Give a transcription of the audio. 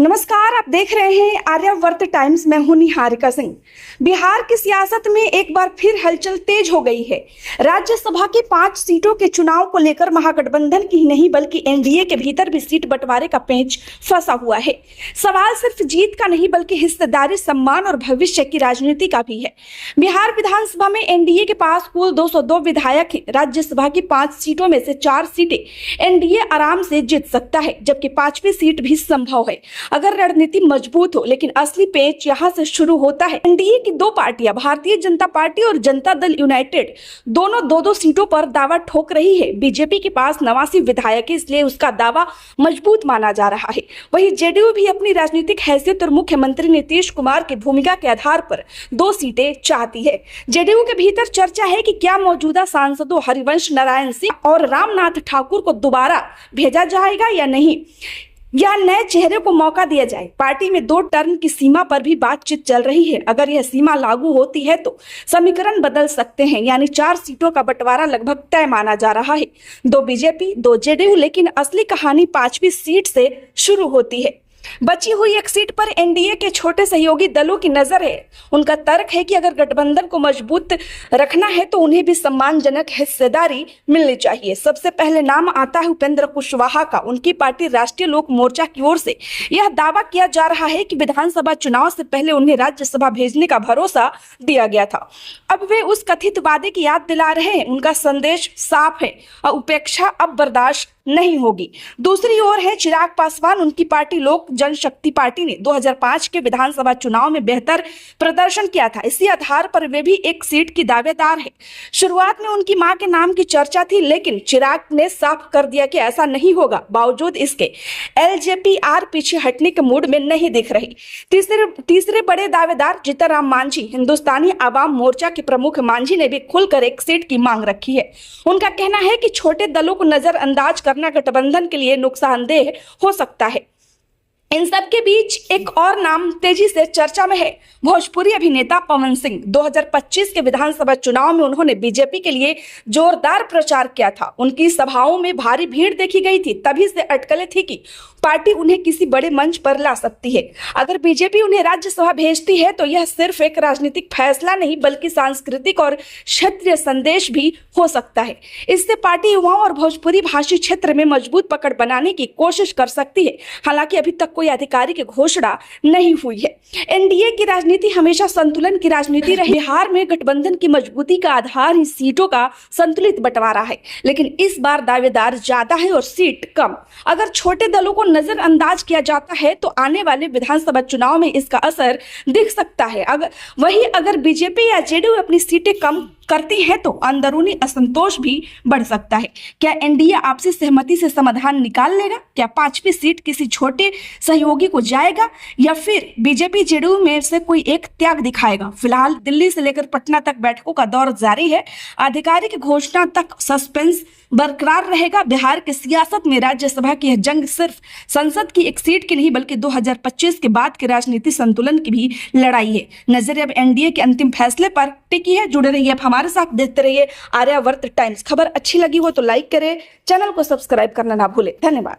नमस्कार, आप देख रहे हैं आर्यावर्त टाइम्स। मैं हूं निहारिका सिंह। बिहार की सियासत में एक बार फिर हलचल तेज हो गई है। राज्यसभा की 5 सीटों के चुनाव को लेकर महागठबंधन की ही नहीं बल्कि एनडीए के भीतर भी सीट बंटवारे का पेंच फंसा हुआ है। सवाल सिर्फ जीत का नहीं बल्कि हिस्सेदारी, सम्मान और भविष्य की राजनीति का भी है। बिहार विधानसभा में एनडीए के पास कुल 202 विधायक हैं। राज्यसभा की 5 सीटों में से 4 सीटें एनडीए आराम से जीत सकता है, जबकि 5वीं सीट भी संभव है अगर रणनीति मजबूत हो। लेकिन असली पेच यहां से शुरू होता है। एनडीए की 2 पार्टियां, भारतीय जनता पार्टी और जनता दल यूनाइटेड, दोनों 2-2 सीटों पर दावा ठोक रही है। बीजेपी के पास 89 विधायक है, इसलिए उसका दावा मजबूत माना जा रहा है। वहीं जेडीयू भी अपनी राजनीतिक हैसियत और मुख्यमंत्री नीतीश कुमार की भूमिका के आधार पर 2 सीटें चाहती है। जेडीयू के भीतर चर्चा है कि क्या मौजूदा सांसदों हरिवंश नारायण सिंह और रामनाथ ठाकुर को दोबारा भेजा जाएगा या नहीं, या नए चेहरे को मौका दिया जाए। पार्टी में 2 टर्म की सीमा पर भी बातचीत चल रही है। अगर यह सीमा लागू होती है तो समीकरण बदल सकते हैं, यानी 4 सीटों का बंटवारा लगभग तय माना जा रहा है। 2 बीजेपी, 2 जेडीयू। लेकिन असली कहानी 5वीं सीट से शुरू होती है। बची हुई एक सीट पर एनडीए के छोटे सहयोगी दलों की नजर है। उनका तर्क है कि अगर गठबंधन को मजबूत रखना है तो उन्हें भी सम्मानजनक हिस्सेदारी मिलनी चाहिए। सबसे पहले नाम आता है उपेंद्र कुशवाहा का। उनकी पार्टी राष्ट्रीय लोक मोर्चा की ओर से यह दावा किया जा रहा है कि विधानसभा चुनाव से पहले उन्हें राज्यसभा भेजने का भरोसा दिया गया था। अब वे उस कथित वादे की याद दिला रहे हैं। उनका संदेश साफ है और उपेक्षा अब बर्दाश्त नहीं होगी। दूसरी ओर है चिराग पासवान। उनकी पार्टी लोक जनशक्ति पार्टी ने 2005 के विधानसभा चुनाव में बेहतर प्रदर्शन किया था। इसी आधार पर वे भी एक सीट की दावेदार है। शुरुआत में उनकी मां के नाम की चर्चा थी, लेकिन चिराग ने साफ कर दिया कि ऐसा नहीं होगा। बावजूद इसके एलजेपी-आर पीछे हटने के मूड में नहीं दिख रही। तीसरे बड़े दावेदार जीतनराम मांझी। हिंदुस्तानी आवाम मोर्चा के प्रमुख मांझी ने भी खुलकर एक सीट की मांग रखी है। उनका कहना है कि छोटे दलों को नजरअंदाज करना गठबंधन के लिए नुकसानदेह हो सकता है। इन सब के बीच एक और नाम तेजी से चर्चा में है, भोजपुरी अभिनेता पवन सिंह। 2025 के विधानसभा चुनाव में उन्होंने बीजेपी के लिए जोरदार प्रचार किया था। उनकी सभाओं में भारी भीड़ देखी गई थी। तभी से अटकलें थी कि पार्टी उन्हें किसी बड़े मंच पर ला सकती है। अगर बीजेपी उन्हें राज्यसभा भेजती है तो यह सिर्फ एक राजनीतिक फैसला नहीं बल्कि सांस्कृतिक और क्षेत्रीय संदेश भी हो सकता है। इससे पार्टी युवाओं और भोजपुरी भाषी क्षेत्र में मजबूत पकड़ बनाने की कोशिश कर सकती है। हालांकि अभी तक कोई आधिकारिक घोषणा नहीं हुई है। एनडीए की राजनीति हमेशा संतुलन की राजनीति रही। बिहार में गठबंधन की मजबूती का आधार ही सीटों का संतुलित बंटवारा है, लेकिन इस बार दावेदार ज्यादा है और सीट कम। अगर छोटे दलों को नजरअंदाज किया जाता है तो आने वाले विधानसभा चुनाव में इसका असर दिख सकता है। अगर बीजेपी या जेडीयू अपनी सीटें कम करती है तो अंदरूनी असंतोष भी बढ़ सकता है। क्या एनडीए आपसी सहमति से समाधान निकाल लेगा? क्या 5वीं सीट किसी छोटे सहयोगी को जाएगा या फिर बीजेपी जेडीयू में से कोई एक त्याग दिखाएगा? फिलहाल दिल्ली से लेकर पटना तक बैठकों का दौर जारी है। आधिकारिक घोषणा तक सस्पेंस बरकरार रहेगा। बिहार की सियासत में राज्यसभा की यह जंग सिर्फ संसद की एक सीट की नहीं बल्कि 2025 के बाद के राजनीति संतुलन की भी लड़ाई है। नजर अब एनडीए के अंतिम फैसले पर टिकी है। जुड़े रहिए, आप हमारे साथ देखते रहिए आर्यावर्त टाइम्स। खबर अच्छी लगी हो तो लाइक करें, चैनल को सब्सक्राइब करना ना भूलें। धन्यवाद।